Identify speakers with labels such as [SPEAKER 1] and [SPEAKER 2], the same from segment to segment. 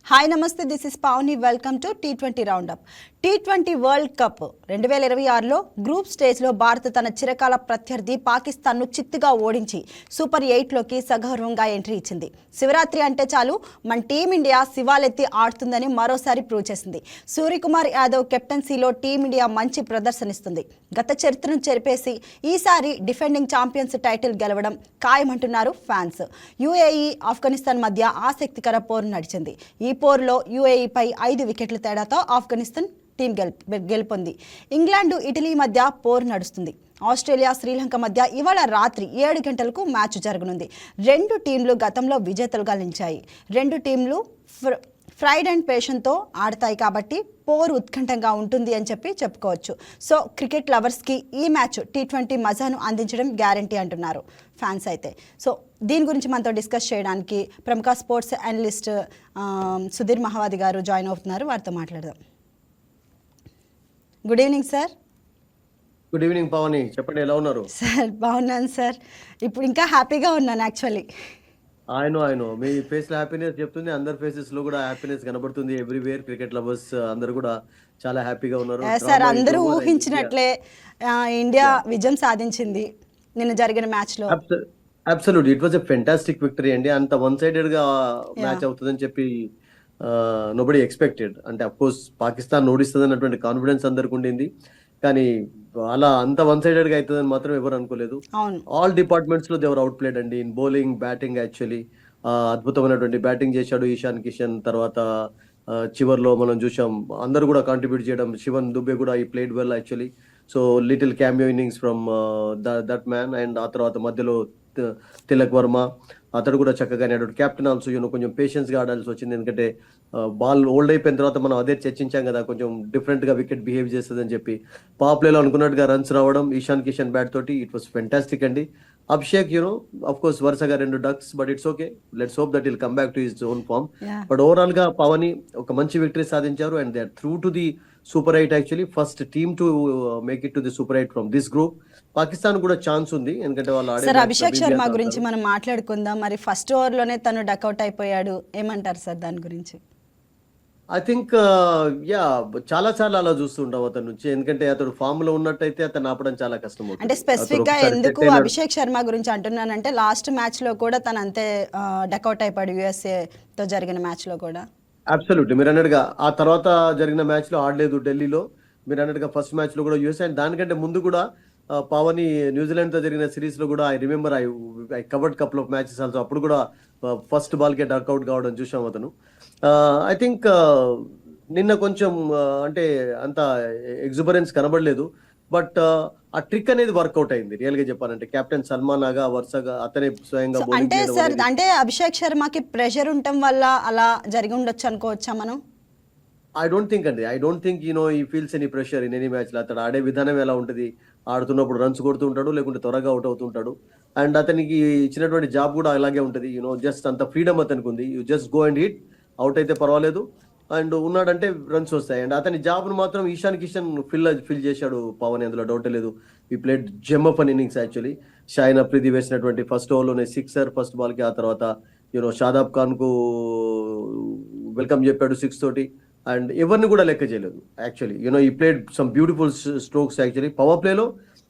[SPEAKER 1] Hi నమస్తే, this is Pavani. Welcome to T20 roundup. T20 world cup 2026లో group స్టేజ్లో భారత్ తన చిరకాల ప్రత్యర్థి పాకిస్తాన్ను చిత్తుగా ఓడించి సూపర్ 8లోకి సగౌరవంగా ఎంట్రీ ఇచ్చింది. శివరాత్రి అంటే చాలు మన టీమిండియా శివాలెత్తి ఆడుతుందని మరోసారి ప్రూవ్ చేసింది. సూర్యకుమార్ యాదవ్ కెప్టెన్సీలో టీమిండియా మంచి ప్రదర్శనిస్తుంది. గత చరిత్రను చెరిపేసి ఈసారి డిఫెండింగ్ ఛాంపియన్స్ టైటిల్ గెలవడం ఖాయమంటున్నారు ఫ్యాన్స్. యూఏఈ ఆఫ్ఘనిస్తాన్ మధ్య ఆసక్తికర పోరు నడిచింది. ఈ పోరులో యూఏఈపై 5 వికెట్ల తేడాతో ఆఫ్ఘనిస్తాన్ టీం గెలుపొంది. ఇంగ్లాండ్ ఇటలీ మధ్య పోరు నడుస్తుంది. ఆస్ట్రేలియా శ్రీలంక మధ్య ఇవాళ రాత్రి 7 గంటలకు మ్యాచ్ జరగనుంది. రెండు టీంలు గతంలో విజేతలుగా నిలిచాయి. రెండు టీంలు ఫ్రైడ్ అండ్ పేషన్తో ఆడతాయి కాబట్టి పోరు ఉత్కంఠంగా ఉంటుంది అని చెప్పుకోవచ్చు. సో క్రికెట్ లవర్స్కి ఈ మ్యాచ్ T20 మజాను అందించడం గ్యారంటీ అంటున్నారు ఫ్యాన్స్ అయితే. సో దీని గురించి మనతో డిస్కస్ చేయడానికి ప్రముఖ స్పోర్ట్స్ అనలిస్ట్ సుధీర్ మహావాది గారు జాయిన్ అవుతున్నారు. వారితో మాట్లాడదాం. Good evening sir.
[SPEAKER 2] Good evening Pavani, చెప్పండి ఎలా ఉన్నారు?
[SPEAKER 1] సార్ బాగున్నాను సార్. ఇప్పుడు ఇంకా హ్యాపీగా ఉన్నాను యాక్చువల్లీ.
[SPEAKER 2] ఆయన మీ ఫేస్ లో హ్యాపీనెస్ చెప్తుంది, అందరి ఫేసెస్ లో కూడా హ్యాపీనెస్ కనబడుతుంది. ఎవ్రీవేర్ క్రికెట్ లవర్స్ అందరూ కూడా చాలా హ్యాపీగా ఉన్నారు.
[SPEAKER 1] సార్ అందరూ ఊహించినట్లే ఇండియా విజయం సాధించింది నిన్న జరిగిన మ్యాచ్ లో.
[SPEAKER 2] Absolutely it was a fantastic victory అండి. అంత వన్ సైడెడ్ గా మ్యాచ్ అవుతుందని చెప్పి నోబడీ ఎక్స్పెక్టెడ్. అంటే అఫ్ కోర్స్ పాకిస్తాన్ ఓడిస్తుంది అన్నటువంటి కాన్ఫిడెన్స్ అందరికి ఉండింది, కానీ అలా అంత వన్ సైడెడ్ గా అవుతుందని మాత్రం ఎవరు అనుకోలేదు. ఆల్ డిపార్ట్మెంట్స్ లో దేవర్ అవుట్ ప్లేడ్ అండి. ఇన్ బౌలింగ్, బ్యాటింగ్ యాక్చువల్లీ అద్భుతమైనటువంటి బ్యాటింగ్ చేశాడు ఇషాన్ కిషన్. తర్వాత చివర్లో మనం చూసాం అందరూ కూడా కాంట్రిబ్యూట్ చేయడం. శివన్ దుబే కూడా ఈ played well actually. So little cameo innings from that man. And ఆ తర్వాత మధ్యలో తిలక్ వర్మ అతడు కూడా చక్కగానే ఆడాడు. కెప్టెన్ ఆల్సో కొంచెం పేషెన్స్ గా ఆడాల్సి వచ్చింది, ఎందుకంటే బాల్ ఓల్డ్ అయిపోయిన తర్వాత మనం అదే చర్చించాం కదా, కొంచెం డిఫరెంట్ గా వికెట్ బిహేవ్ చేస్తుంది అని చెప్పి. పవర్ ప్లేలో అనుకున్నట్టుగా రన్స్ రావడం ఇషాన్ కిషన్ బ్యాట్ తోటి ఇట్ వాస్ ఫెంటాస్టిక్ అండి. అభిషేక్ అఫ్ కోర్స్ వరుసగా 2 ducks, but it's okay. Let's hope that will come back to his own form. But overall గా పవని ఒక మంచి విక్టరీ సాధించారు. And they are through to the super 8 actually. First team to make it to the super 8 from this group. Pakistan కూడా chance ఉంది, ఎందుకంటే వాళ్ళు
[SPEAKER 1] sir Abhishek Sharma గురించి మనం మాట్లాడుకుందాం. మరి ఫస్ట్ ఓవర్ లోనే తను డక్అవుట్ అయిపోయాడు, ఏమంటారు సార్ దాని గురించి?
[SPEAKER 2] ఐ థింక్ చాలా అలా చూస్తుంటాం అతని నుంచి, ఎందుకంటే అతను ఫామ్ లో ఉన్నట్టయితే అతను ఆపడం చాలా కష్టం.
[SPEAKER 1] అంటే స్పెసిఫిక్ గా ఎందుకు అభిషేక్ శర్మ గురించి అంటున్నానంటే లాస్ట్ మ్యాచ్ లో కూడా తను అంతే డక్అవుట్ అయిపోయాడు, USA తో జరిగిన మ్యాచ్ లో కూడా.
[SPEAKER 2] అబ్సల్యూట్లీ మీరు అన్నట్టుగా ఆ తర్వాత జరిగిన మ్యాచ్ లో ఆడలేదు ఢిల్లీలో. మీరు అన్నట్టుగా ఫస్ట్ మ్యాచ్ లో కూడా USA, అండ్ దానికంటే ముందు కూడా పవని న్యూజిలాండ్ తో జరిగిన సిరీస్ లో కూడా I remember I covered couple of matches also. అప్పుడు కూడా ఫస్ట్ బాల్ కే డక్అవుట్ కావడం చూసాం అతను. ఐ థింక్ నిన్న కొంచెం అంటే అంత ఎగ్జుబరెన్స్ కనబడలేదు, బట్ ఆ ట్రిక్ అనేది వర్కౌట్ అయింది రియల్ గా చెప్పాలంటే. కెప్టెన్ సల్మాన్ ఆగా వరుసగా అతనే స్వయంగా
[SPEAKER 1] అంటే సార్ అంటే అభిషేక్ శర్మకి ప్రెషర్ ఉండటం వల్ల అలా జరిగి ఉండొచ్చు అనుకోవచ్చా మనం?
[SPEAKER 2] ఐ డోంట్ థింక్ ఈ feels any pressure in any match. అతను ఆడే విధానం ఎలా ఉంటుంది, ఆడుతున్నప్పుడు రన్స్ కొడుతూ ఉంటాడు, లేకుంటే త్వరగా అవుట్ అవుతుంటాడు. అండ్ అతనికి ఇచ్చినటువంటి జాబ్ కూడా అలాగే ఉంటుంది. జస్ట్ అంత ఫ్రీడమ్ అతనికి ఉంది. You just go and hit, out అయితే పర్వాలేదు, అండ్ ఉన్నాడంటే రన్స్ వస్తాయి. అండ్ అతని జాబ్ను మాత్రం ఇషాన్ కిషన్ ఫిల్ చేశాడు పవన్, అందులో డౌట్ లేదు. ఈ played gem of an innings actually. Shine Afridi వేసినటువంటి ఫస్ట్ ఓవర్లోనే 6 ఫస్ట్ బాల్కి. ఆ తర్వాత షాదాబ్ ఖాన్ కు వెల్కమ్ చెప్పాడు 6 తోటి. అండ్ ఎవరిని కూడా లెక్క చేయలేదు యాక్చువల్లీ. ఈ played some beautiful strokes actually. Power ప్లేలో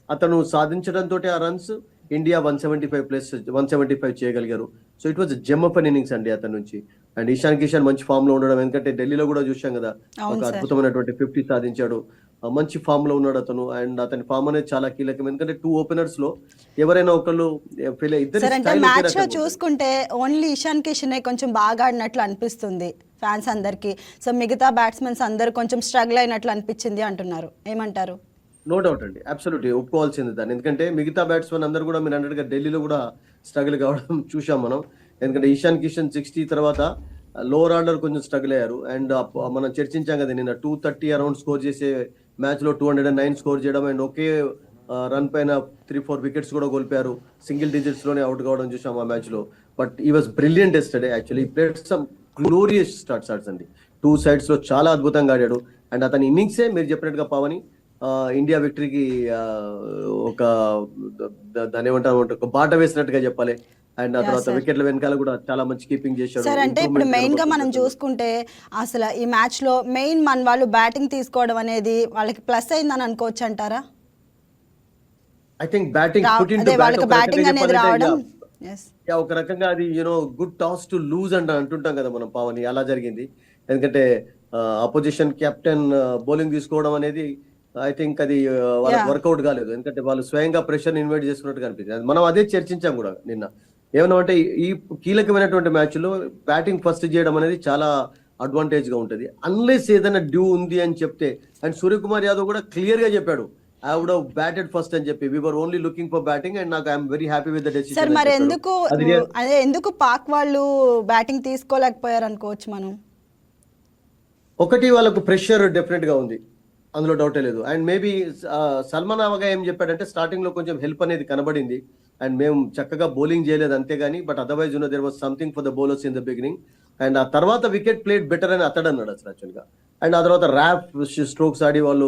[SPEAKER 2] అతను సాధించడంతో ఆ రన్స్ ఇండియా 175 చేయగలిగారు. So it was gem of an innings అండి అతని నుంచి. అండ్ ఇషాన్ కిషన్ మంచి ఫామ్ లో ఉండడం, ఎందుకంటే ఢిల్లీలో కూడా చూసాం కదా ఒక అద్భుతమైనటువంటి 50 సాధించాడు. మంచి ఫామ్ లో ఉన్నాడు అతను. అండ్ అతని ఫామ్ అనేది చాలా కీలకం, ఎందుకంటే 2 ఓపెనర్స్ లో ఎవరైనా ఒకళ్ళు
[SPEAKER 1] మ్యాచ్ లో చూసుకుంటే ఓన్లీ ఇషాన్ కిషన్ కొంచెం బాగా ఆడినట్లు అనిపిస్తుంది ఫ్యాన్స్ అందరికి. సో మిగతా బ్యాట్స్మెన్స్ అందరు కొంచెం స్ట్రగుల్ అయినట్లు అనిపించింది అంటున్నారు, ఏమంటారు?
[SPEAKER 2] నో డౌట్ అండి, అబ్సల్యూట్లీ ఒప్పుకోవాల్సింది దాన్ని. ఎందుకంటే మిగతా బ్యాట్స్మెన్ అందరూ కూడా మీరు అన్నట్టుగా ఢిల్లీలో కూడా స్ట్రగుల్ కావడం చూసాం మనం. ఎందుకంటే ఇషాన్ కిషన్ 60 తర్వాత లోవర్ ఆర్డర్ కొంచెం స్ట్రగుల్ అయ్యారు. అండ్ మనం చర్చించాం కదా నిన్న 230 అరౌండ్ స్కోర్ చేసే మ్యాచ్ లో 209 స్కోర్ చేయడం, అండ్ ఒకే రన్ పైన 3-4 వికెట్స్ కూడా కోల్పోయారు. సింగిల్ డిజిట్స్ లోనే అవుట్ కావడం చూసాం ఆ మ్యాచ్ లో. బట్ ఈ was brilliant yesterday actually. Played some glorious starts అండి. 2 sides లో చాలా అద్భుతంగా ఆడాడు. అండ్ అతని ఇన్నింగ్సే మీరు చెప్పినట్టుగా పవని ఇండియా విక్టరీకి ఒక దాని ఏమంటారు ఒక బాట వేసినట్టుగా చెప్పాలి. అండ్ ఆ
[SPEAKER 1] యా
[SPEAKER 2] తర్వాత
[SPEAKER 1] సార్.
[SPEAKER 2] వికెట్ల వెనకాల కూడా చాలా మంచి కీపింగ్ చేశాడు.
[SPEAKER 1] సార్ అంటే ఇప్పుడు
[SPEAKER 2] ఇంప్రూవ్మెంట్
[SPEAKER 1] మెయిన్గా మనం
[SPEAKER 2] కనబడుతుంది.
[SPEAKER 1] చూసుకుంటే అసలు ఈ మ్యాచ్లో మెయిన్ మన వాళ్ళు బ్యాటింగ్ తీసుకోవడం అనేది వాళ్ళకి ప్లస్ అయిందని అనుకోవచ్చు అంటారా?
[SPEAKER 2] I think batting put in to
[SPEAKER 1] అదే
[SPEAKER 2] బ్యాట్
[SPEAKER 1] వాళ్ళకి
[SPEAKER 2] ఒక రకంగా
[SPEAKER 1] బ్యాటింగ్ అనేది
[SPEAKER 2] చెప్పాలంటే
[SPEAKER 1] రావడం. ఎస్.
[SPEAKER 2] ఒక రకంగా అది గుడ్ టాస్ టు లూజ్ అంటుంటాం కదా మనం పవన్, అలా జరిగింది. ఎందుకంటే అపోజిషన్ కెప్టెన్ బౌలింగ్ తీసుకోవడం అనేది ఐ థింక్ అది వాళ్ళకి
[SPEAKER 1] యా.
[SPEAKER 2] వర్కౌట్ కాలేదు. ఎందుకంటే వాళ్ళు స్వయంగా ప్రెషర్ ఇన్వైట్ చేసుకున్నట్టు కనిపించింది. మనం అదే చర్చించాం కూడా నిన్న. ఏమన్నా అంటే ఈ కీలకమైనటువంటి మ్యాచ్ లో బ్యాటింగ్ ఫస్ట్ చేయడం అనేది చాలా అడ్వాంటేజ్ గా ఉంటుంది, అన్లెస్ ఏదైనా డ్యూ ఉంది అని చెప్తే. అండ్ సూర్యకుమార్ యాదవ్ కూడా క్లియర్ గా చెప్పాడు, I would have batted first అని చెప్పి, we were only looking for batting and నాకు I'm very happy with the
[SPEAKER 1] sir
[SPEAKER 2] decision
[SPEAKER 1] మరి
[SPEAKER 2] అని చెప్పాడు.
[SPEAKER 1] ఎందుకు
[SPEAKER 2] అది
[SPEAKER 1] అదే ఎందుకు పాక్ వాళ్ళు బ్యాటింగ్ తీసుకోలేకపోయారు అనుకోవచ్చు మనం?
[SPEAKER 2] ఒకటి వాళ్ళకు ప్రెషర్ డెఫినెట్ గా ఉంది, అందులో డౌటే లేదు. అండ్ మేబీ సల్మాన్ అవగా ఏం చెప్పాడంటే స్టార్టింగ్ లో కొంచెం హెల్ప్ అనేది కనబడింది అండ్ మేము చక్కగా బౌలింగ్ చేయలేదు అంతేగాని, but otherwise there was something for the bowlers in the beginning. And ఆ తర్వాత వికెట్ ప్లేడ్ బెటర్ అని అతడు అన్నాడు అసలు యాక్చువల్ గా. అండ్ ఆ తర్వాత ర్యాప్ స్ట్రోక్స్ ఆడి వాళ్ళు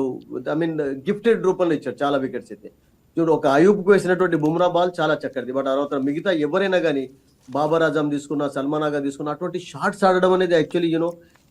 [SPEAKER 2] ఐ మీన్ గిఫ్టెడ్ రూపంలో ఇచ్చారు చాలా వికెట్స్ అయితే. చూడు, ఒక అయూబ్కు వేసినటువంటి బుమ్రా బాల్ చాలా చక్కటిది, బట్ ఆ తర్వాత మిగతా ఎవరైనా కానీ బాబర్ ఆజం తీసుకున్నా, సల్మాన్ ఆగా తీసుకున్నా, అటువంటి షాట్స్ ఆడడం అనేది యాక్చువల్లీ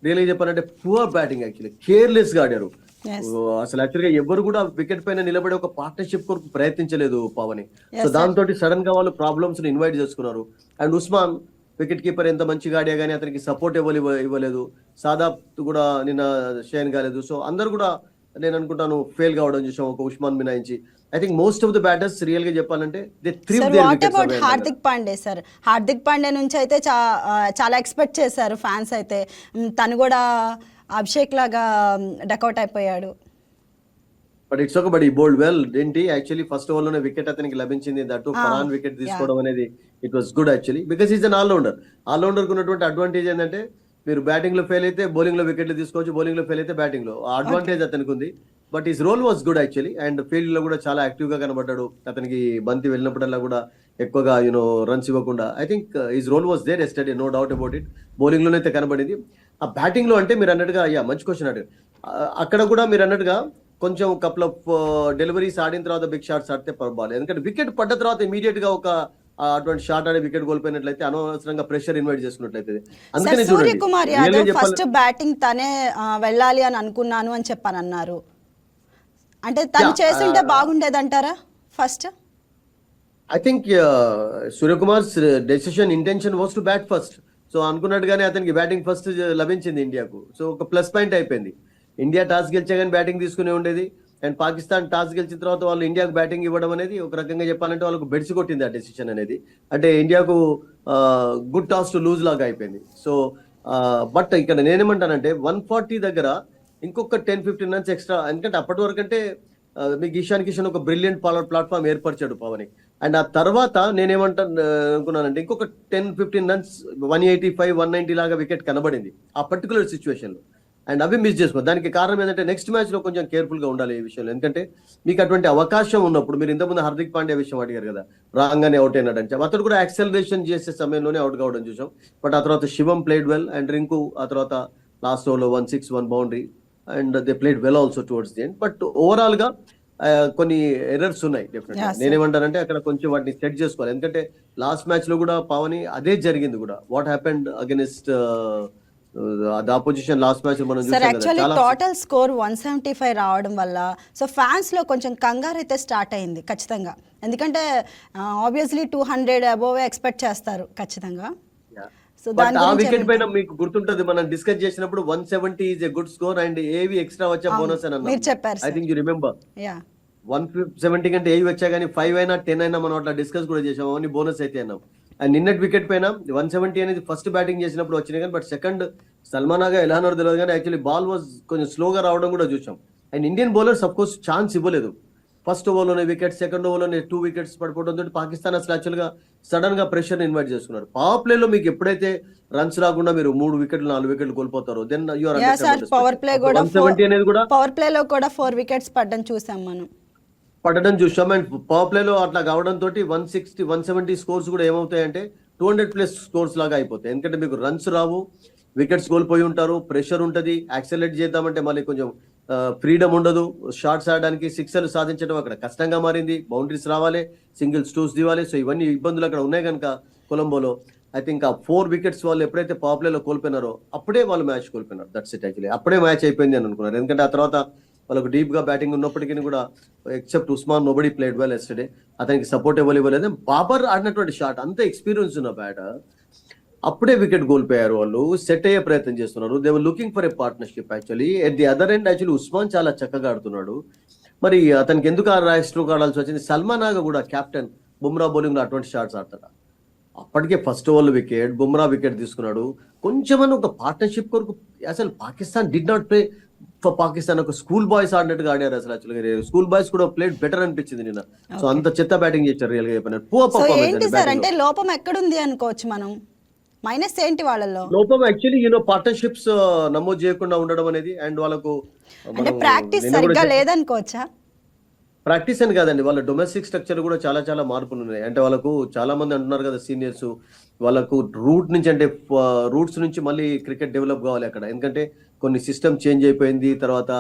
[SPEAKER 2] రియల్గా చెప్పాలంటే పువర్ బ్యాటింగ్, యాక్చువల్లీ కేర్లెస్ గా ఆడారు.
[SPEAKER 1] Yes.
[SPEAKER 2] అసలు యాక్చువల్ గా ఎవరు కూడా వికెట్ పైన నిలబడే ఒక పార్ట్నర్షిప్ కొరకు ప్రయత్నించలేదు పవని.
[SPEAKER 1] Yes,
[SPEAKER 2] so
[SPEAKER 1] sir.
[SPEAKER 2] దాంతో సడన్ గా వాళ్ళు ప్రాబ్లమ్స్ ని ఇన్వైట్ చేసుకున్నారు. అండ్ ఉస్మాన్ వికెట్ కీపర్ ఎంత మంచిగా ఆడియా కానీ అతనికి సపోర్ట్ ఇవ్వలేదు. సాదాబ్ కూడా నిన్న షైన్ కాలేదు. సో అందరు కూడా నేను అనుకుంటాను ఫెయిల్ కావడం చూసాం, ఒక ఉస్మాన్ మినాయించి. I think most of the batters real గా చెప్పాలంటే they thrive
[SPEAKER 1] sir
[SPEAKER 2] there
[SPEAKER 1] what
[SPEAKER 2] wickets
[SPEAKER 1] about Hardik Pandey sir? Hardik Pandey నుంచి అయితే చాలా ఎక్స్పెక్ట్ చేశారు ఫ్యాన్స్ అయితే. తను కూడా అభిషేక్ లాగా డకౌట్ అయిపోయాడు.
[SPEAKER 2] But it's okay, but he bowled well ఏంటి యాక్చువల్లీ ఫస్ట్ ఓవర్ లోనే వికెట్ అతనికి లభించింది. దట్టు ఫరాన్ వికెట్ తీసుకోవడం అనేది it was good actually, because he's an all-rounder. All-rounder ఉన్నటువంటి అడ్వాంటేజ్ ఏంటంటే మీరు బ్యాటింగ్ లో ఫెయిల్ అయితే బౌలింగ్ లో వికెట్లు తీసుకోవచ్చు, బౌలింగ్ లో ఫెయిల్ అయితే బ్యాటింగ్ లో. ఆ అడ్వాంటేజ్ అతనికి ఉంది. But his role was good actually. And field లో కూడా చాలా యాక్టివ్ గా కనబడ్డాడు. అతనికి బంతి వెళ్ళినప్పుడల్లా కూడా ఎక్కువగా రన్స్ ఇవ్వకుండా I think his role was there yesterday, no doubt about it. Bowling లోనే అయితే కనబడింది. ఆ బ్యాటింగ్ లో అంటే మీరు అన్నట్టుగా మంచి క్వశ్చన్ అడిగారు. అక్కడ కూడా మీరు అన్నట్టుగా కొంచెం కపుల్ ఆఫ్ డెలివరీస్ ఆడిన తర్వాత బిగ్ షాట్స్ ఆడితే పర్వాలేదు. ఎందుకంటే వికెట్ పడ్డ తర్వాత ఇమీడియట్ గా ఒక అటువంటి షాట్ ఆడి వికెట్ కోల్పోయినట్లయితే అనవసరంగా ప్రెషర్ ఇన్వైట్ చేసుకున్నట్లయితే. అందుకనే చూడండి,
[SPEAKER 1] సూర్యకుమార్
[SPEAKER 2] రియల్ గా
[SPEAKER 1] యాదవ్
[SPEAKER 2] చెప్పాలి,
[SPEAKER 1] ఫస్ట్ బ్యాటింగ్ తనే వెళ్ళాలి అని అనుకున్నాను అని చెప్పానన్నారు. అంటే తను
[SPEAKER 2] Yeah,
[SPEAKER 1] చేస్తుంటే బాగుండేదంటారా first?
[SPEAKER 2] I think Suryakumar decision intention was to bat first. So అనుకున్నట్టుగానే అతనికి బ్యాటింగ్ ఫస్ట్ లభించింది ఇండియాకు. సో ఒక ప్లస్ పాయింట్ అయిపోయింది. ఇండియా టాస్ గెలిచే కానీ బ్యాటింగ్ తీసుకునే ఉండేది. అండ్ పాకిస్తాన్ టాస్ గెలిచిన తర్వాత వాళ్ళు ఇండియాకు బ్యాటింగ్ ఇవ్వడం అనేది ఒక రకంగా చెప్పాలంటే వాళ్ళకు బెడ్స్ కొట్టింది ఆ డెసిషన్ అనేది. అంటే ఇండియాకు గుడ్ టాస్ టు లూజ్ లాగా అయిపోయింది. సో బట్ ఇక్కడ నేనేమంటానంటే 140 దగ్గర ఇంకొక 10-15 రన్స్ ఎక్స్ట్రా. ఎందుకంటే అప్పటి వరకు అంటే మీకు ఇషాన్ కిషన్ ఒక బ్రిలియంట్ ప్లాట్ఫామ్ ఏర్పరిచాడు పవన్. అండ్ ఆ తర్వాత నేనేమంటాను అనుకున్నానంటే ఇంకొక 10-15 రన్స్ 185-190 లాగా వికెట్ కనబడింది ఆ పర్టికులర్ సిచ్యువేషన్ లో. అండ్ అవి మిస్ చేసుకో. దానికి కారణం ఏంటంటే నెక్స్ట్ మ్యాచ్ లో కొంచెం కేర్ఫుల్ గా ఉండాలి ఈ విషయంలో. ఎందుకంటే మీకు అటువంటి అవకాశం ఉన్నప్పుడు, మీరు ఇంతకుముందు హార్దిక్ పాండ్యా విషయం అడిగారు కదా, రాగానే అవుట్ అయినాడు అని. అతను కూడా యాక్సెలరేషన్ చేసే సమయంలోనే అవుట్ కావడం చూసాం. బట్ ఆ తర్వాత శివం ప్లేడ్ వెల్ అండ్ రింకు ఆ తర్వాత లాస్ట్ ఓవర్ లో 1-6 1 boundary and they played well also towards the end. But overall గా కొన్ని ఎర్రర్స్ ఉన్నాయి డెఫినెట్ గా. నేనేమంటానంటే అక్కడ కొంచెం వాటిని సెట్ చేసుకోవాలి. ఎందుకంటే లాస్ట్ మ్యాచ్ లో కూడా పవని అదే జరిగింది కూడా. What happened against the opposition last match మనం
[SPEAKER 1] సార్
[SPEAKER 2] చూసాం కదా.
[SPEAKER 1] యాక్చువల్లీ
[SPEAKER 2] చాలా
[SPEAKER 1] టోటల్ స్కోర్ 175 రావడం వల్ల సో ఫ్యాన్స్ లో కొంచెం కంగారు అయితే స్టార్ట్ అయింది ఖచ్చితంగా. ఎందుకంటే ఆబ్వియస్లీ 200 అబోవ్ ఎక్స్పెక్ట్ చేస్తారు ఖచ్చితంగా. సో
[SPEAKER 2] బట్
[SPEAKER 1] దాని
[SPEAKER 2] ఆ
[SPEAKER 1] గురించి
[SPEAKER 2] వికెట్ పైన మీకు గుర్తుంటది, మనం డిస్కస్ చేసినప్పుడు 170 is a good score and ఏవి ఎక్స్ట్రా వచ్చే బోనస్ అని
[SPEAKER 1] మీరు చెప్పారు
[SPEAKER 2] I think you remember.
[SPEAKER 1] Yeah
[SPEAKER 2] 170 కంటే ఏవి వచ్చా కానీ 5 అయినా 10 అయినా మనం అట్లా డిస్కస్ కూడా చేసాం, అవన్నీ బోనస్ అయితే అన్నాం. అండ్ నిన్నటి వికెట్ పైన 170 అనేది ఫస్ట్ బ్యాటింగ్ చేసినప్పుడు వచ్చినాయి కానీ, బట్ సెకండ్ సల్మానాగా ఎలా అన్నారో తెలియదు కానీ యాక్చువల్లీ బాల్ వాజ్ కొంచెం స్లోగా రావడం కూడా చూసాం. And Indian bowlers of course chance ఇవ్వలేదు. ఫస్ట్ ఓవర్లోనే వికెట్, సెకండ్ ఓవర్లోనే 2 వికెట్స్ పడిపోవడంతో పాకిస్తాన్ అసలు యాక్చువల్ గా సడన్ గా ప్రెషర్ ఇన్వైట్ చేసుకున్నారు. పవర్ ప్లే లో మీకు ఎప్పుడైతే రన్స్ రాకుండా మీరు 3 వికెట్లు 4 వికెట్లు కోల్పోతారో then you are
[SPEAKER 1] power play కూడా
[SPEAKER 2] 170 అనేది కూడా
[SPEAKER 1] పవర్ ప్లే లో కూడా 4 వికెట్స్ పడ్డం చూసాం మనం.
[SPEAKER 2] పడడం చూసాం. అండ్ పవర్ ప్లే లో అట్లా కావడం తోటి 160 170 స్కోర్స్ కూడా ఏమవుతాయంటే 200+ స్కోర్స్ లాగా అయిపోతాయి. ఎందుకంటే మీకు రన్స్ రావు, వికెట్స్ కోల్పోయి ఉంటారు, ప్రెషర్ ఉంటుంది. యాక్సెలరేట్ చేద్దామంటే మళ్ళీ కొంచెం ఫ్రీడమ్ ఉండదు. షాట్స్ ఆడడానికి సిక్సర్లు సాధించడం అక్కడ కష్టంగా మారింది. బౌండరీస్ రావాలి, సింగిల్స్ టూస్ దివాలి. సో ఇవన్నీ ఇబ్బందులు అక్కడ ఉన్నాయి కనుక కొలంబోలో. ఐ థింక్ ఆ 4 వికెట్స్ వాళ్ళు ఎప్పుడైతే పవర్ ప్లేలో కోల్పోయినారో అప్పుడే వాళ్ళు మ్యాచ్ కోల్పోయినారు. That's it actually. అప్పుడే మ్యాచ్ అయిపోయింది అని అనుకున్నారు. ఎందుకంటే ఆ తర్వాత వాళ్ళకు డీప్ గా బ్యాటింగ్ ఉన్నప్పటికీ కూడా except Usman nobody played well yesterday. అతనికి సపోర్ట్ ఇవ్వలేదు. బాబర్ ఆడినటువంటి షాట్ అంత ఎక్స్పీరియన్స్ ఉన్న బ్యాటర్ అప్పుడే వికెట్ కోల్పోయారు. వాళ్ళు సెట్ అయ్యే ప్రయత్నం చేస్తున్నారు. They were looking for a partnership actually. At the other end actually Usman చాలా చక్కగా ఆడుతున్నాడు. మరి అతనికి ఎందుకు ఆ స్ట్రోక్ ఆడాల్సి వచ్చింది? సల్మాన్ ఆగా కూడా కెప్టెన్ బుమ్రా బౌలింగ్ లో అటువంటి షాట్స్ ఆడతాడు. అప్పటికే first over wicket, Bumrah wicket తీసుకున్నాడు. కొంచెమని ఒక పార్ట్నర్షిప్ కొరకు అసలు Pakistan did not play for Pakistan. ఒక స్కూల్ బాయ్స్ ఆడినట్టుగా ఆడారు అసలు. యాక్చువల్గా స్కూల్ బాయ్స్ కూడా ప్లేడ్ బెటర్ అనిపించింది నిన్న. సో అంత చెత్త బ్యాటింగ్ చేశారు రియల్ గా చెప్పిన.
[SPEAKER 1] సో ఏంటి సార్ అంటే లోపం ఎక్కడుంది అనుకోవచ్చు మనం? మైనస్ ఏంటి వాళ్ళలో?
[SPEAKER 2] లోపం యాక్చువల్లీ పార్ట్నర్షిప్స్ నమోదు చేయకుండా ఉండడం అనేది. అండ్ వాళ్ళకు
[SPEAKER 1] అంటే ప్రాక్టీస్ సరిగ్గా లేదనుకోవచ్చా?
[SPEAKER 2] ప్రాక్టీస్ అని కాదండి, వాళ్ళ డొమెస్టిక్ స్ట్రక్చర్ కూడా చాలా చాలా మార్పులు ఉన్నాయి. అంటే వాళ్ళకు చాలా మంది అంటున్నారు కదా సీనియర్స్, వాళ్ళకు రూట్స్ నుంచి మళ్ళీ క్రికెట్ డెవలప్ కావాలి అక్కడ. ఎందుకంటే కొన్ని సిస్టమ్ చేంజ్ అయిపోయింది, తర్వాత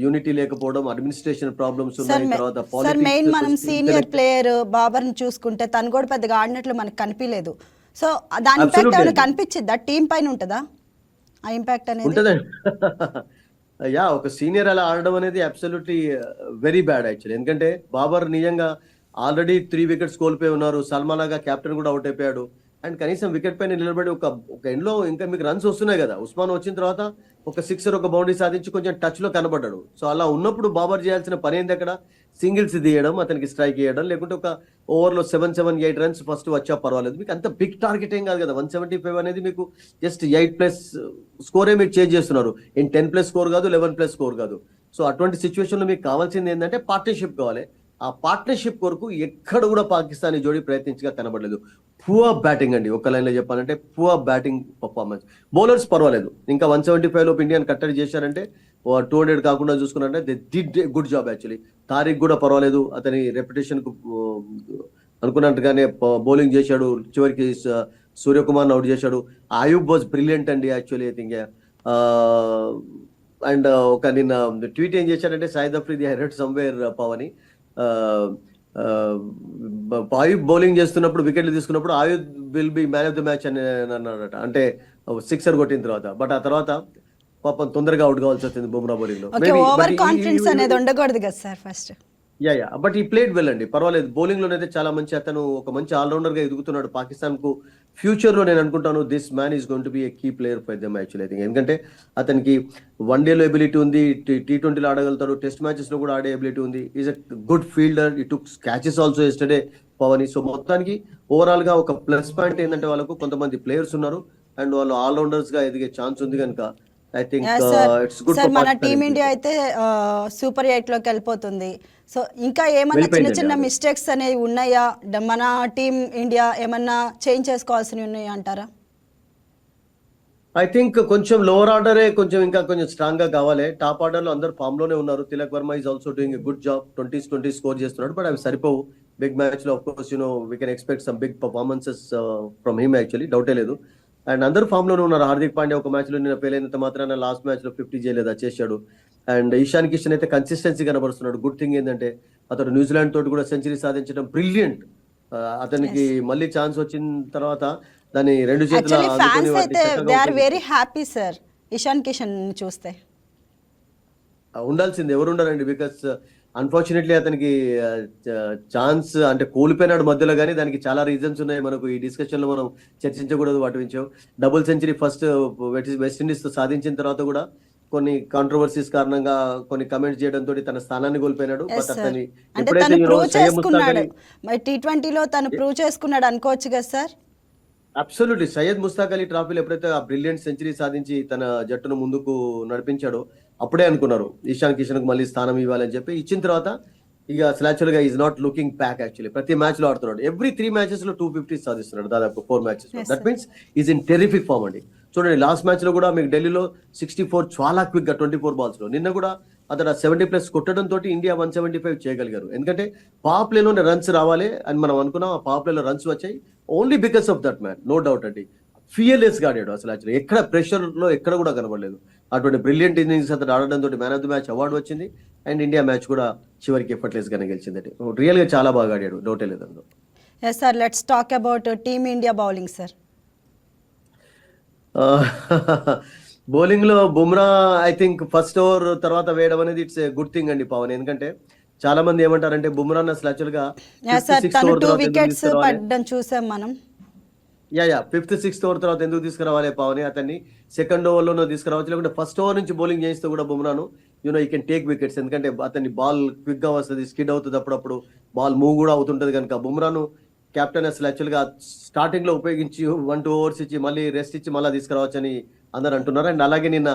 [SPEAKER 2] యూనిటీ లేకపోవడం, అడ్మినిస్ట్రేషన్ ప్రాబ్లమ్స్ ఉన్నాయి, తర్వాత
[SPEAKER 1] సార్ మెయిన్ మనం సీనియర్ ప్లేయర్ బాబర్ ని చూసుకుంటే తను కూడా పెద్దగా ఆడినట్లు మనకు కనిపించలేదు. సో దాని ఇంపాక్ట్ ఏమైనా కనిపించిద్దా? టీం పైన ఉంటుందా ఆ ఇంపాక్ట్ అనేది?
[SPEAKER 2] ఉంటుందండి. యా, ఒక సీనియర్ అలా ఆడడం అనేది అబ్సల్యూట్లీ వెరీ బ్యాడ్ యాక్చువల్లీ. ఎందుకంటే బాబర్ నిజంగా ఆల్రెడీ 3 వికెట్స్ కోల్పోయి ఉన్నారు. సల్మాన్ ఆగా కెప్టెన్ కూడా అవుట్ అయిపోయాడు. అండ్ కనీసం వికెట్ పైన నిలబడి ఒక ఎండ్ లో ఇంకా మీకు రన్స్ వస్తున్నాయి కదా. ఉస్మాన్ వచ్చిన తర్వాత ఒక సిక్సర్, ఒక బౌండరీ సాధించి కొంచెం టచ్ లో కనబడ్డాడు. సో అలా ఉన్నప్పుడు బాబర్ చేయాల్సిన పని ఏంది? అక్కడ సింగిల్స్ తీయడం, అతనికి స్ట్రైక్ చేయడం, లేకుంటే ఒక ఓవర్ లో 7-8 రన్స్ ఫస్ట్ వచ్చా పర్వాలేదు. మీకు అంత బిగ్ టార్గెట్ ఏం కాదు కదా. 175 అనేది మీకు జస్ట్ 8+ స్కోరే మీరు చేంజ్ చేస్తున్నారు. 10+ స్కోర్ కాదు, 11+ స్కోర్ కాదు. సో అటువంటి సిచ్యువేషన్ లో మీకు కావాల్సింది ఏంటంటే పార్ట్నర్షిప్ కావాలి. ఆ పార్ట్నర్షిప్ కొరకు ఎక్కడ కూడా పాకిస్తాన్ జోడీ ప్రయత్నించగా కనబడలేదు. పువర్ బ్యాటింగ్ అండి, ఒక లైన్ లో చెప్పాలంటే పువర్ బ్యాటింగ్ పర్ఫార్మెన్స్. బౌలర్స్ పర్వాలేదు, ఇంకా 175 లోపు ఇండియన్ కట్టడి చేశారంటే 200 కాకుండా చూసుకున్నారంటే they did good job actually. Tariq కూడా పర్వాలేదు, అతని రెప్యుటేషన్ కు అనుకున్నట్టుగానే బౌలింగ్ చేశాడు. చివరికి సూర్యకుమార్ అవుట్ చేశాడు. ఆయూబ్ వాజ్ బ్రిలియంట్ అండి యాక్చువల్లీ. ఐ థింక్ అండ్ ఒక నిన్న ట్వీట్ ఏం చేశాడంటే Saeed Afridi I read somewhere Pavani, Ayub bowling చేస్తున్నప్పుడు వికెట్లు తీసుకున్నప్పుడు Ayub will be man of the match అని అన్నాడట. అంటే సిక్సర్ కొట్టిన తర్వాత. బట్ ఆ తర్వాత పాపం తొందరగా అవుట్ కావాల్సి వచ్చింది బుమ్రా బౌలింగ్ లో.
[SPEAKER 1] ఓవర్ కాన్ఫిడెన్స్ అనేది ఉండకూడదు కదా సార్ ఫస్ట్.
[SPEAKER 2] యా బట్ ఈ ప్లేడ్ వెల్ అండి, పర్వాలేదు. బౌలింగ్ లోనైతే చాలా మంచి, అతను ఒక మంచి ఆల్రౌండర్ గా ఎదుగుతున్నాడు. పాకిస్తాన్ కు ఫ్యూచర్ లో నేను అనుకుంటాను this man is going to be a key player for them actually. I think ఎందుకంటే అతనికి వన్డేలో ఎబిలిటీ ఉంది, T20లో ఆడగలుగుతాడు, టెస్ట్ మ్యాచెస్ లో కూడా ఆడే ఎబిలిటీ ఉంది. ఈజ్ అ గుడ్ ఫీల్డర్, ఈ టుక్ క్యాచెస్ ఆల్సో ఎస్టర్డే పవని. సో మొత్తానికి ఓవరాల్ గా ఒక ప్లస్ పాయింట్ ఏంటంటే వాళ్ళకు కొంతమంది ప్లేయర్స్ ఉన్నారు అండ్ వాళ్ళు ఆల్రౌండర్స్ గా ఎదిగే ఛాన్స్ ఉంది కనుక I think it's good.
[SPEAKER 1] Sir మన టీమ్ ఇండియా అయితే సూపర్ 8 లోకి వెళ్ళిపోతుంది. సో ఇంకా ఏమన్నా చిన్న చిన్న మిస్టేక్స్ అనేవి ఉన్నాయా? మన టీమ్ ఇండియా ఏమన్నా చేంజ్ చేసుకోవాల్సినవి ఉన్నాయా అంటారా?
[SPEAKER 2] ఐ థింక్ కొంచెం లోవర్ ఆర్డరే కొంచెం ఇంకా కొంచెం స్ట్రాంగ్ గా కావాలి. టాప్ ఆర్డర్ లో అందరు ఫామ్ లోనే ఉన్నారు. Tilak Varma is also doing a good job. 20 score చేస్తున్నాడు. బట్ అవి సరిపోవు బిగ్ మ్యాచ్ లో. Of course we can expect some big performances from him actually, డౌటే లేదు. అండ్ అందరు ఫామ్ లోనే ఉన్నారు. హార్దిక్ పాండ్యా ఒక మ్యాచ్ లో నిన్న ఫెయిల్ అయినంత మాత్రాన లాస్ట్ మ్యాచ్ లో 50 చేయలేదా, చేశాడు. అండ్ ఇషాన్ కిషన్ అయితే కన్సిస్టెన్సీ కనబరుస్తున్నాడు. గుడ్ థింగ్ ఏంటంటే అతడు న్యూజిలాండ్ తోటి కూడా సెంచరీ సాధించడం బ్రిలియంట్. అతనికి మళ్ళీ ఛాన్స్ వచ్చిన తర్వాత దాన్ని 2 చేతుల
[SPEAKER 1] very happy sir Ishan Kishan చూస్తే.
[SPEAKER 2] ఉండాల్సింది, ఎవరు ఉండాలండి. బికాస్ అన్ఫార్చునేట్లీ అతనికి ఛాన్స్ అంటే కోల్పోయినాడు మధ్యలో, కానీ దానికి చాలా రీజన్స్ ఉన్నాయి. మనకు ఈ డిస్కషన్ లో మనం చర్చించకూడదు వాటి విషయం. డబుల్ సెంచరీ ఫస్ట్ వెస్టిండీస్ తో సాధించిన తర్వాత కూడా కొన్ని కాంట్రవర్సీస్ కారణంగా కొన్ని కమెంట్స్ చేయడంతో తన స్థానాన్ని కోల్పోయినాడు. బట్ అతని
[SPEAKER 1] T20లో తను ప్రూవ్ చేసుకున్నాడు అనుకోవచ్చు కదా సార్.
[SPEAKER 2] అబ్సల్యూట్లీ. సయ్యద్ ముస్తాక్ అలీ ట్రాఫీలో ఎప్పుడైతే ఆ బ్రిలియంట్ సెంచరీ సాధించి తన జట్టును ముందుకు నడిపించాడో అప్పుడే అనుకున్నారు ఇషాన్ కిషన్ కు మళ్ళీ స్థానం ఇవ్వాలని చెప్పి. ఇచ్చిన తర్వాత ఇక అసలు యాక్చువల్ గా is not looking back actually. ప్రతి మ్యాచ్ లో ఆడుతున్నాడు. ఎవ్రీ 3 మ్యాచెస్ లో 250 సాధిస్తున్నాడు దాదాపు 4 మ్యాచెస్ లో. That means he's in terrific form అండి. చూడండి లాస్ట్ మ్యాచ్ లో కూడా మీకు ఢిల్లీలో 64 చాలా క్విక్ గా 24 బాల్స్ లో. నిన్న కూడా అతను 70+ కొట్టడంతో ఇండియా 175 చేయగలిగారు. ఎందుకంటే పవర్ ప్లేలోనే రన్స్ రావాలి అని మనం అనుకున్నాం. ఆ పవర్ ప్లేలో రన్స్ వచ్చాయి only because of that man, no doubt అండి. ఫియర్లెస్ గా ఆడాడు అసలు. యాక్చువల్లీ ఎక్కడ ప్రెషర్ లో ఎక్కడ కూడా కనబడలేదు. అటువంటి బ్రిలియంట్ ఇన్నింగ్స్ అతను ఆడడంతో man of the match award వచ్చింది. అండ్ ఇండియా మ్యాచ్ కూడా చివరికి ఎఫర్ట్లెస్ గానే గెలిచిందండి. రియల్ గా చాలా బాగా ఆడాడు, డౌటే లేదు అందులో.
[SPEAKER 1] Yes sir, let's talk about team India bowling sir.
[SPEAKER 2] Bowling లో Bumrah I think first over తర్వాత వేయడం అనేది ఇట్స్ గుడ్ థింగ్ అండి పవన్. ఎందుకంటే చాలా మంది ఏమంటారంటే బుమ్రా అసలు యాక్చువల్ గా
[SPEAKER 1] సార్, తను 2
[SPEAKER 2] తర్వాత
[SPEAKER 1] వికెట్స్ పడ్డం చూసాం మనం.
[SPEAKER 2] ఫిఫ్త్ సిక్స్త్ ఓవర్ తర్వాత ఎందుకు తీసుకురావాలి పవన్? అతన్ని సెకండ్ ఓవర్ లోనో తీసుకురావచ్చు, లేకుంటే ఫస్ట్ ఓవర్ నుంచి బౌలింగ్ చేస్తే కూడా బుమ్రాను ఈ కెన్ టేక్ వికెట్స్. ఎందుకంటే అతన్ని బాల్ క్విక్ గా వస్తుంది, స్కిడ్ అవుతుంది, అప్పుడప్పుడు బాల్ మూవ్ కూడా అవుతుంటది కనుక బుమ్రాను కెప్టెన్ అసలు యాక్చువల్ గా స్టార్టింగ్ లో ఉపయోగించి 1-2 ఓవర్స్ ఇచ్చి మళ్ళీ రెస్ట్ ఇచ్చి మళ్ళీ తీసుకురావచ్చు అని అందరు అంటున్నారు. అండ్ అలాగే నిన్న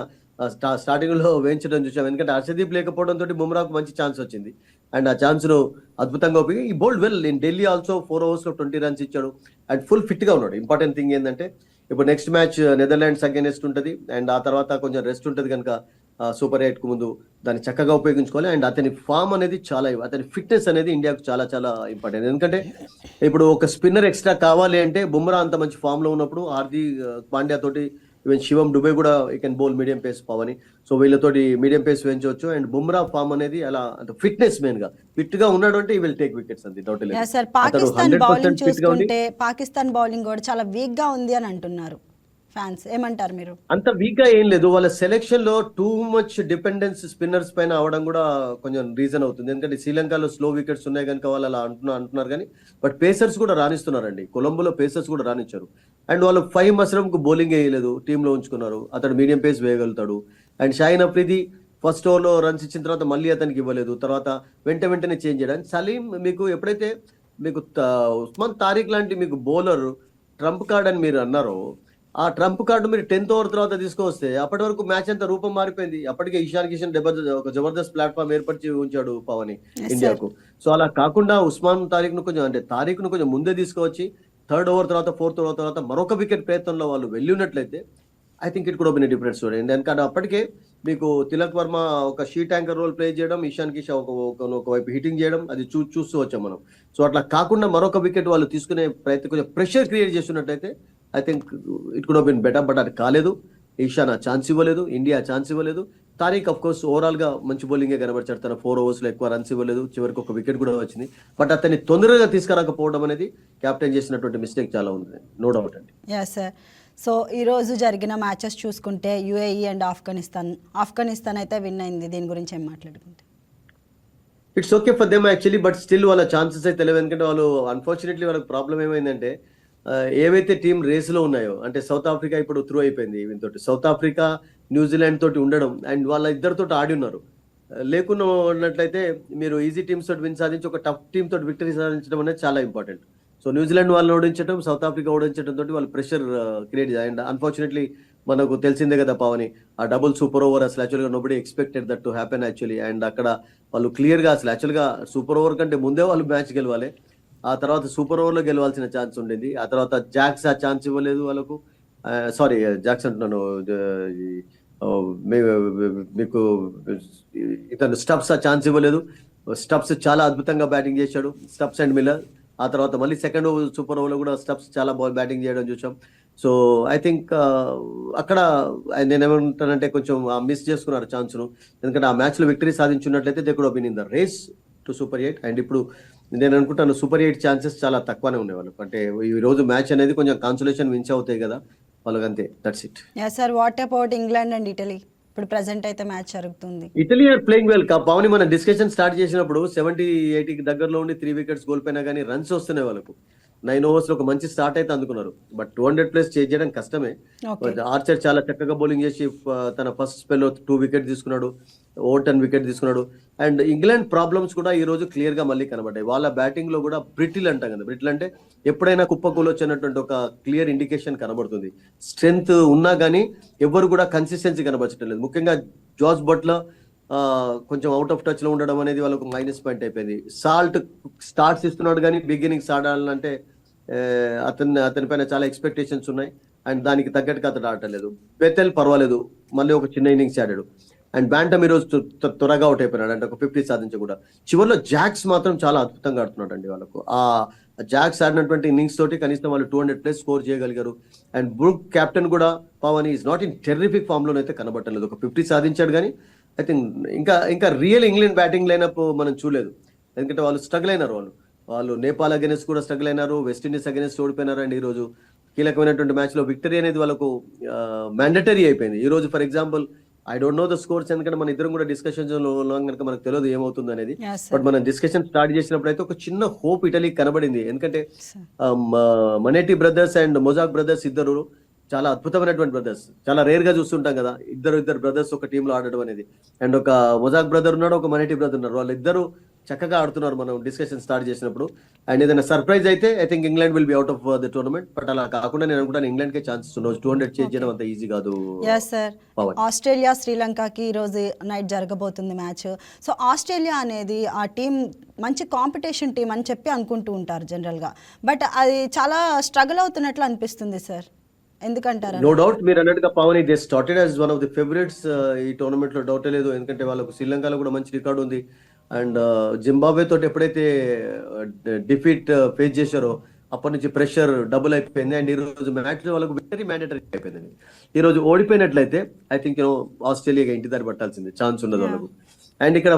[SPEAKER 2] స్టార్టింగ్ లో వేయించడం చూసాం. ఎందుకంటే హర్షదీప్ లేకపోవడంతో బుమ్రాకు మంచి ఛాన్స్ వచ్చింది. అండ్ ఆ ఛాన్స్ ను అద్భుతంగా ఉపయోగి ఈ bowled well in Delhi also 4 overs లో 20 runs ఇచ్చాడు. అండ్ ఫుల్ ఫిట్ గా ఉన్నాడు. ఇంపార్టెంట్ థింగ్ ఏంటంటే ఇప్పుడు నెక్స్ట్ మ్యాచ్ నెదర్లాండ్స్ అగైనెస్ట్ ఉంటుంది. అండ్ ఆ తర్వాత కొంచెం రెస్ట్ ఉంటుంది కనుక సూపర్ 8 కు ముందు దాన్ని చక్కగా ఉపయోగించుకోవాలి. అండ్ అతని ఫామ్ అనేది చాలా, అతని ఫిట్నెస్ అనేది ఇండియాకు చాలా చాలా ఇంపార్టెంట్. ఎందుకంటే ఇప్పుడు ఒక స్పిన్నర్ ఎక్స్ట్రా కావాలి అంటే బుమ్రా అంత మంచి ఫామ్ లో ఉన్నప్పుడు హార్దిక్ పాండ్యా తోటి ఈవెన్ శివం డుబే కూడా ఈ can bowl medium pace Pavani. So వీళ్ళతోటి మీడియం పేస్ వేయించవచ్చు. అండ్ బుమ్రా ఫామ్ అనేది అలా ఫిట్నెస్ మెయిన్ గా ఫిట్ గా ఉన్నాడు అంటే ఈ విల్ టేక్ వికెట్స్ అంతే డౌట్ లేదు.
[SPEAKER 1] సార్, పాకిస్తాన్ బౌలింగ్ చూసుకుంటే పాకిస్తాన్ బౌలింగ్ కూడా చాలా వీక్ గా ఉంది అని అంటున్నారు ఫ్యాన్స్. ఏమంటారు మీరు?
[SPEAKER 2] అంత వీక్ గా ఏం లేదు. వాళ్ళ సెలెక్షన్ లో టూ మచ్ డిపెండెన్స్ స్పిన్నర్స్ పైన అవడం కూడా కొంచెం రీజన్ అవుతుంది. ఎందుకంటే శ్రీలంకలో స్లో వికెట్స్ ఉన్నాయి కనుక వాళ్ళు అలా అంటున్నారు కానీ బట్ పేసర్స్ కూడా రాణిస్తున్నారండి. కొలంబోలో పేసర్స్ కూడా రాణించారు. అండ్ వాళ్ళు 5 మసరం కు బౌలింగ్ వేయలేదు, టీంలో ఉంచుకున్నారు. అతడు మీడియం పేస్ వేయగలుగుతాడు. And Shaheen Afridi first over లో రన్స్ ఇచ్చిన తర్వాత మళ్ళీ అతనికి ఇవ్వలేదు, తర్వాత వెంటనే చేంజ్ చేయడానికి. సలీం మీకు ఎప్పుడైతే మీకు ఉస్మాన్ తారిక్ లాంటి మీకు బౌలర్ ట్రంప్ కార్డ్ అని మీరు అన్నారో, ఆ ట్రంప్ కార్డు మీరు 10th ఓవర్ తర్వాత తీసుకొస్తే అప్పటి వరకు మ్యాచ్ అంతా రూపం మారిపోయింది. అప్పటికే ఇషాన్ కిషన్ ఒక జబర్దస్త్ ప్లాట్ఫామ్ ఏర్పరిచి ఉంచాడు పవని ఇండియాకు. సో అలా కాకుండా ఉస్మాన్ తారిక్ ను కొంచెం అంటే తారిక్ ను కొంచెం ముందే తీసుకొచ్చి 3rd ఓవర్ తర్వాత 4th ఓవర్ తర్వాత మరొక వికెట్ ప్రయత్నంలో వాళ్ళు వెళ్ళి ఉన్నట్లయితే ఐ థింక్ ఇట్ కూడా బిన్ డిఫరెంట్ స్టోరీ. ఎందుకంటే అప్పటికే మీకు తిలక్ వర్మ ఒక షీట్ యాంకర్ రోల్ ప్లే చేయడం, ఇషాన్ కిషన్ ఒకవైపు హిట్టింగ్ చేయడం, అది చూస్తూ వచ్చాం మనం. సో అట్లా కాకుండా మరొక వికెట్ వాళ్ళు తీసుకునే ప్రయత్నం కొంచెం ప్రెషర్ క్రియేట్ చేస్తున్నట్టయితే I think it could been better. But అది కాలేదు. ఇషాన్ ఆ ఛాన్స్ ఇవ్వలేదు, ఇండియా ఛాన్స్ ఇవ్వలేదు. తారీఖ్ అఫ్ కోర్స్ ఓవరాల్ గా మంచి బౌలింగే కనబడిచాడు. తన 4 overs లో ఎక్కువ రన్స్ ఇవ్వలేదు, చివరికి ఒక వికెట్ కూడా వచ్చింది. బట్ అతన్ని తొందరగా తీసుకురాకపోవడం అనేది కెప్టెన్ చేసినటువంటి మిస్టేక్ చాలా ఉంది, నో డౌట్ అండి.
[SPEAKER 1] సార్, సో ఈరోజు జరిగిన మ్యాచెస్ చూసుకుంటే యుఏఈ అండ్ ఆఫ్ఘనిస్తాన్ అయితే విన్ అయింది. దీని గురించి ఏం మాట్లాడుకుంటే
[SPEAKER 2] it's okay for them actually, but still వాళ్ళ ఛాన్సెస్ అయితే తెలియదు. ఎందుకంటే వాళ్ళు అన్ఫార్చునేట్లీ వాళ్ళకి ప్రాబ్లం ఏమైందంటే ఏవైతే టీం రేస్ లో ఉన్నాయో, అంటే సౌత్ ఆఫ్రికా ఇప్పుడు త్రూ అయిపోయింది ఈవెన్ తోటి, సౌత్ ఆఫ్రికా న్యూజిలాండ్ తోటి ఉండడం అండ్ వాళ్ళ ఇద్దరితో ఆడి ఉన్నారు. లేకుండా ఉన్నట్లయితే మీరు ఈజీ టీమ్స్ తోటి విన్ సాధించి ఒక టఫ్ టీమ్ తోటి విక్టరీ సాధించడం అనేది చాలా ఇంపార్టెంట్. సో న్యూజిలాండ్ వాళ్ళని ఓడించడం, సౌత్ ఆఫ్రికా ఓడించడం తోటి వాళ్ళు ప్రెషర్ క్రియేట్ చేయాలి. అండ్ అన్ఫార్చునేట్లీ మనకు తెలిసిందే కదా పవని, ఆ డబుల్ సూపర్ ఓవర్ అసలు యాక్చువల్గా nobody expected that to happen actually. And అక్కడ వాళ్ళు క్లియర్ గా అసలు యాక్చువల్గా సూపర్ ఓవర్ కంటే ముందే వాళ్ళు మ్యాచ్ గెలవాలి, ఆ తర్వాత సూపర్ ఓవర్ లో గెలవాల్సిన ఛాన్స్ ఉండేది. ఆ తర్వాత జాక్స్ ఆ ఛాన్స్ ఇవ్వలేదు వాళ్ళకు. సారీ జాక్స్ అంటున్నాను, మీకు ఇతను స్టబ్స్ ఆ ఛాన్స్ ఇవ్వలేదు. స్టబ్స్ చాలా అద్భుతంగా బ్యాటింగ్ చేశాడు, స్టబ్స్ అండ్ మిల్లర్. ఆ తర్వాత మళ్ళీ సెకండ్ సూపర్ ఓవర్ లో కూడా స్టబ్స్ చాలా బాగా బ్యాటింగ్ చేయడం చూసాం. సో ఐ థింక్ అక్కడ నేనేమంటానంటే కొంచెం మిస్ చేసుకున్నారు ఛాన్స్ ను. ఎందుకంటే ఆ మ్యాచ్ లో విక్టరీ సాధించున్నట్లయితే they could have been in the race to super 8. And ఇప్పుడు నేను అనుకుంటాను సూపర్ 8 ఛాన్సెస్ చాలా తక్కువనే ఉన్నాయి వాళ్ళకి. అంటే ఈ రోజు మ్యాచ్ అనేది కొంచెం కాన్సులేషన్ విన్స్ అవుతాయి కదా వాళ్ళకి, అంతే, that's it.
[SPEAKER 1] Sir, what about England and Italy? ఇప్పుడు ప్రెసెంట్ అయితే మ్యాచ్ జరుగుతుంది.
[SPEAKER 2] Italy are playing well. Pavani మనం డిస్కషన్ స్టార్ట్ చేసినప్పుడు 70-80 దగ్గరలో ఉండి 3 వికెట్స్ కోల్పోయినా కానీ రన్స్ వస్తున్నాయి వాళ్ళకు. 9 overs లో ఒక మంచి స్టార్ట్ అయితే అందుకున్నారు. బట్ 200+ చేజ్ చేయడం కష్టమే. ఆర్చర్ చాలా చక్కగా బౌలింగ్ చేసి తన ఫస్ట్ స్పెల్ లో 2 వికెట్ తీసుకున్నాడు, ఓవర్టన్ వికెట్ తీసుకున్నాడు. అండ్ ఇంగ్లాండ్ ప్రాబ్లమ్స్ కూడా ఈ రోజు క్లియర్ గా మళ్ళీ కనబడ్డాయి. వాళ్ళ బ్యాటింగ్ లో కూడా బ్రిటిల్ అంటాం కదా, బ్రిటిల్ అంటే ఎప్పుడైనా కుప్పకూలొచ్చినటువంటి ఒక క్లియర్ ఇండికేషన్ కనబడుతుంది. స్ట్రెంగ్త్ ఉన్నా కానీ ఎవరు కూడా కన్సిస్టెన్సీ కనబడటం లేదు. ముఖ్యంగా జార్జ్ బట్లర్ కొంచెం అవుట్ ఆఫ్ టచ్ లో ఉండడం అనేది వాళ్ళకు మైనస్ పాయింట్ అయిపోయింది. సాల్ట్ స్టార్ట్స్ ఇస్తున్నాడు కానీ బిగినింగ్స్ ఆడాలంటే అతని పైన చాలా ఎక్స్పెక్టేషన్స్ ఉన్నాయి. అండ్ దానికి తగ్గట్టుగా అతడు ఆడలేదు. బెతెల్ పర్వాలేదు, మళ్ళీ ఒక చిన్న ఇన్నింగ్స్ ఆడాడు. అండ్ బ్యాంటమ్ ఈ రోజు త్వరగా అవుట్ అయిపోయినాడు, అంటే ఒక 50 సాధించకూడదు. చివరిలో జాక్స్ మాత్రం చాలా అద్భుతంగా ఆడుతున్నాడు అండి. వాళ్ళకు ఆ జాక్స్ ఆడినటువంటి ఇన్నింగ్స్ తోటి కనీసం వాళ్ళు 200+ స్కోర్ చేయగలిగారు. అండ్ బ్రూక్ కెప్టెన్ కూడా Pavan is not in terrific form లోనైతే కనబట్టలేదు. ఒక 50 సాధించాడు కానీ ఐ థింక్ ఇంకా రియల్ ఇంగ్లాండ్ బ్యాటింగ్ లైనప్ మనం చూడలేదు. ఎందుకంటే వాళ్ళు స్ట్రగుల్ అయినారు. వాళ్ళు వాళ్ళు నేపాల్ అగెన్స్ట్ కూడా స్ట్రగుల్ అయినారు, వెస్టిండీస్ అగెన్స్ట్ ఓడిపోయినారు. అండ్ ఈ రోజు కీలకమైనటువంటి మ్యాచ్ లో విక్టరీ అనేది వాళ్ళకు మ్యాండటరీ అయిపోయింది. ఈ రోజు for example I don't know the scores, ఎందుకంటే మన ఇద్దరం కూడా డిస్కషన్ లో కనుక మనకు తెలియదు ఏమవుతుంది అనేది. బట్ మనం డిస్కషన్ స్టార్ట్ చేసినప్పుడు అయితే ఒక చిన్న హోప్ ఇటలీకి కనబడింది. ఎందుకంటే Maneti brothers and mosaic brothers ఇద్దరు చాలా అద్భుతమైనటువంటి బ్రదర్స్. చాలా రేర్ గా చూస్తుంటాం కదా ఇద్దరు బ్రదర్స్ ఒక టీమ్ లో ఆడడం అనేది. అండ్ ఒక మొజాక్ బ్రదర్ ఉన్నాడు, ఒక మనేటి బ్రదర్ ఉన్నారు. వాళ్ళిద్దరు చక్కగా ఆడుతున్నారు మనం డిస్కషన్ స్టార్ట్ చేసినప్పుడు. అండ్ ఏదైనా సర్ప్రైజ్ అయితే I think England will be out of the tournament. But అలా కాకుండా నేను అనుకుంటాను ఇంగ్లాండ్ కే ఛాన్సెస్ ఉన్నాయి. 200 చేంజ్ చేయడం అంత ఈజీ కాదు.
[SPEAKER 1] ఆస్ట్రేలియా శ్రీలంకకి ఈ రోజు నైట్ జరగబోతుంది మ్యాచ్. సో ఆస్ట్రేలియా అనేది ఆ టీం మంచి కాంపిటీషన్ టీం అని చెప్పి అనుకుంటూ ఉంటారు జనరల్గా. బట్ అది చాలా స్ట్రగుల్ అవుతున్నట్లు అనిపిస్తుంది సార్, ఎందుకంటారు?
[SPEAKER 2] నో డౌట్ మీరు అన్నట్టుగా పవన్ they started as one of the favourites ఈ టోర్నమెంట్ లో, డౌటే లేదు. ఎందుకంటే వాళ్ళకు శ్రీలంకలో కూడా మంచి రికార్డు ఉంది. అండ్ జింబాబ్వే తోటి ఎప్పుడైతే డిఫీట్ ఫేస్ చేశారో అప్పటి నుంచి ప్రెషర్ డబుల్ అయిపోయింది. అండ్ ఈ రోజు మ్యాచ్ లో వాళ్ళకు విక్టరీ మ్యాండేటరీ అయిపోయింది. ఈ రోజు ఓడిపోయినట్లయితే ఐ థింక్ ఆస్ట్రేలియాగా ఇంటి దారి పట్టాల్సింది, ఛాన్స్ ఉండదు వాళ్ళకు. అండ్ ఇక్కడ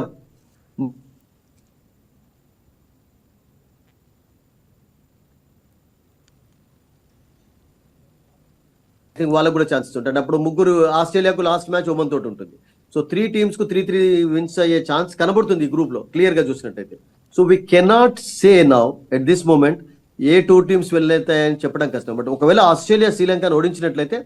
[SPEAKER 2] వాళ్ళకు కూడా ఛాన్సెస్ ఉంటాయి. అప్పుడు ముగ్గురు ఆస్ట్రేలియాకు లాస్ట్ మ్యాచ్ ఒమన్ తోటి ఉంటుంది. సో 3 టీమ్స్ కు 3 విన్స్ అయ్యే ఛాన్స్ కనబడుతుంది ఈ గ్రూప్ లో క్లియర్ గా చూసినట్టయితే. So we cannot say now at this moment ఏ 2 టీమ్స్ వెళ్ళతాయని చెప్పడం కష్టం. బట్ ఒకవేళ ఆస్ట్రేలియా శ్రీలంకను ఓడించినట్లయితే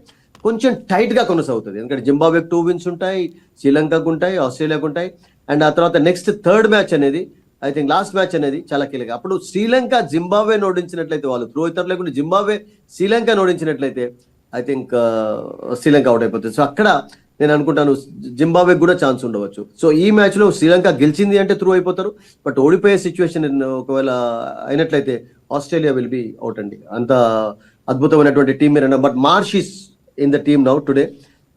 [SPEAKER 2] కొంచెం టైట్ గా కొనసాగుతుంది. ఎందుకంటే జింబాబ్వేకి 2 విన్స్ ఉంటాయి, శ్రీలంకకు ఉంటాయి, ఆస్ట్రేలియాకు ఉంటాయి. అండ్ ఆ తర్వాత నెక్స్ట్ థర్డ్ మ్యాచ్ అనేది ఐ థింక్ లాస్ట్ మ్యాచ్ అనేది చాలా కీలక. అప్పుడు శ్రీలంక జింబాబ్వేని ఓడించినట్లయితే, వాళ్ళు త్రో ఇతర లేకుండా జింబాబ్వే శ్రీలంకను ఓడించినట్లయితే ఐ థింక్ శ్రీలంక అవుట్ అయిపోతుంది. సో అక్కడ నేను అనుకుంటాను జింబాబ్వే కూడా ఛాన్స్ ఉండవచ్చు. సో ఈ మ్యాచ్ లో శ్రీలంక గెలిచింది అంటే త్రూ అయిపోతారు. బట్ ఓడిపోయే సిచ్యువేషన్ ఒకవేళ అయినట్లయితే ఆస్ట్రేలియా విల్ బి అవుట్ అండి. అంత అద్భుతమైనటువంటి టీం మీరు. But Marsh is in the team now today.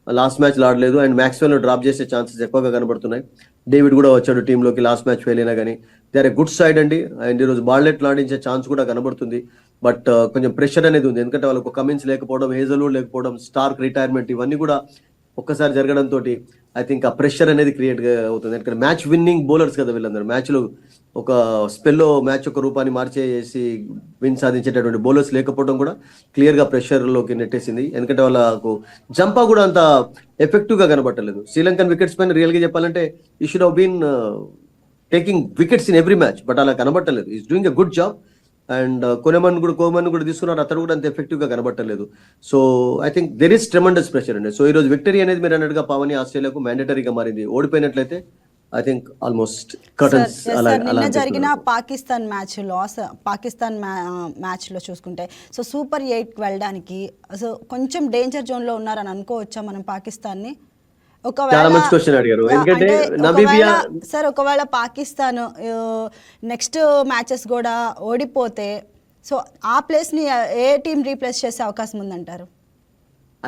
[SPEAKER 2] Last match ఆడలేదు. అండ్ మ్యాక్స్వెల్ డ్రాప్ చేసే ఛాన్సెస్ ఎక్కువగా కనబడుతున్నాయి. డేవిడ్ కూడా వచ్చాడు టీంలోకి, లాస్ట్ మ్యాచ్ ఫెయిల్ అయినా కానీ they are a good side అండి. అండ్ ఈరోజు బాల్నెట్ ఆడించే ఛాన్స్ కూడా కనబడుతుంది. బట్ కొంచెం ప్రెషర్ అనేది ఉంది. ఎందుకంటే వాళ్ళకు కమిన్స్ లేకపోవడం, హేజల్వుడ్ లేకపోవడం, స్టార్క్ రిటైర్మెంట్ ఇవన్నీ కూడా ఒక్కసారి జరగడంతో ఐ థింక్ ఆ ప్రెషర్ అనేది క్రియేట్ అవుతుంది. ఎందుకంటే మ్యాచ్ విన్నింగ్ బౌలర్స్ కదా వీళ్ళందరూ. మ్యాచ్లో ఒక స్పెల్లో మ్యాచ్ యొక్క రూపాన్ని మార్చేసి విన్ సాధించేటటువంటి బౌలర్స్ లేకపోవడం కూడా క్లియర్గా ప్రెషర్లోకి నెట్టేసింది. ఎందుకంటే వాళ్ళకు జంపా కూడా అంత ఎఫెక్టివ్గా కనబట్టలేదు. శ్రీలంకన్ వికెట్స్ పైన రియల్గా చెప్పాలంటే he should have been taking wickets in every match. But అలా కనబట్టలేదు. Is doing a good job. And కోమన్ కూడా తీసుకున్నారు, అతను కూడా అంత ఎఫెక్టివ్ గా కనబట్టలేదు. So I think there is tremendous pressure అండి. సో ఈ రోజు విక్టరీ అనేది మీరు అన్నట్టుగా పవని ఆస్ట్రేలియాకు మ్యాండేటరీగా మారింది. ఓడిపోయినట్లయితే ఐ థింక్ ఆల్మోస్ట్ కర్టన్స్.
[SPEAKER 1] నిన్న జరిగిన పాకిస్తాన్ మ్యాచ్ లో చూసుకుంటే సో సూపర్ 8 వెళ్ళడానికి సో కొంచెం డేంజర్ జోన్ లో ఉన్నారని అనుకోవచ్చా మనం పాకిస్తాన్ ని? ఒకవేళ పాకిస్తాన్ నెక్స్ట్ మ్యాచెస్ కూడా ఓడిపోతే సో ఆ ప్లేస్ ని ఏ టీం రీప్లేస్ చేసే అవకాశం ఉందంటారు?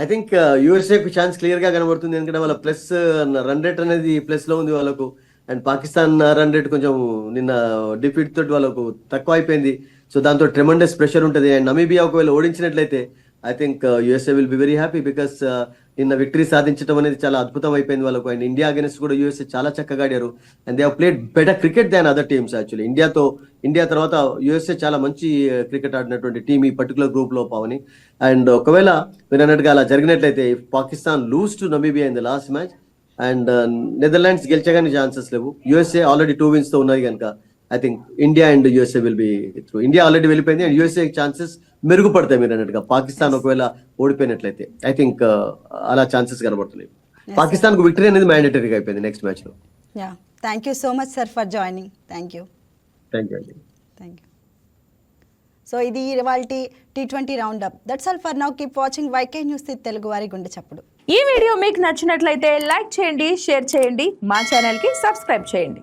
[SPEAKER 2] ఐ థింక్ యూఎస్ఏ కు ఛాన్స్ క్లియర్ గా కనబడుతుంది. ఎందుకంటే వాళ్ళ ప్లస్ రన్ రేట్ అనేది ప్లస్ లో ఉంది వాళ్ళకు. అండ్ పాకిస్తాన్ రన్ రేట్ కొంచెం నిన్న డిఫీట్ తోటి వాళ్ళకు తక్కువ అయిపోయింది. సో దాంతో ట్రెమండస్ ప్రెషర్ ఉంటుంది. అండ్ నమీబియా ఒకవేళ ఓడించినట్లయితే I think USA will be very happy. Because నిన్న విక్టరీ సాధించడం అనేది చాలా అద్భుతం అయిపోయింది వాళ్ళకు. అండ్ ఇండియా అగెన్స్ట్ కూడా యూఎస్ఏ చాలా చక్కగా ఆడారు. And they have played better cricket than other teams actually. India తర్వాత యూఎస్ఏ చాలా మంచి క్రికెట్ ఆడినటువంటి టీం ఈ పర్టికులర్ గ్రూప్ లో పవని. అండ్ ఒకవేళ మీరు అన్నట్టుగా అలా జరిగినట్లయితే Pakistan lose to Namibia in the last match and Netherlands గెలిచగానే ఛాన్సెస్ లేవు. యూఎస్ఏ ఆల్రెడీ 2 wins తో ఉన్నాయి కనుక I think India and USA will be through. India already వెళ్ళిపోయింది అండ్ యూఎస్ఏ ఛాన్సెస్ మెరుగుపడతాయి మీరు అన్నట్టుగా. పాకిస్తాన్ ఒకవేళ ఓడిపోయినట్లయితే ఐ థింక్ అలా ఛాన్సెస్ కనబడుతున్నాయి. పాకిస్తాన్ కు విక్టరీ అనేది మ్యాండేటరీగా అయిపోయింది నెక్స్ట్ మ్యాచ్ లో.
[SPEAKER 1] Thank you so much sir for joining. Thank you
[SPEAKER 2] అండి.
[SPEAKER 1] సో ఇది ఇవాళ T20 roundup. That's all for now. Keep watching YK news Telugu వారి గుండె చప్పుడు.
[SPEAKER 3] ఈ వీడియో మీకు నచ్చినట్లయితే లైక్ చేయండి, షేర్ చేయండి, మా ఛానల్కి సబ్స్క్రైబ్ చేయండి.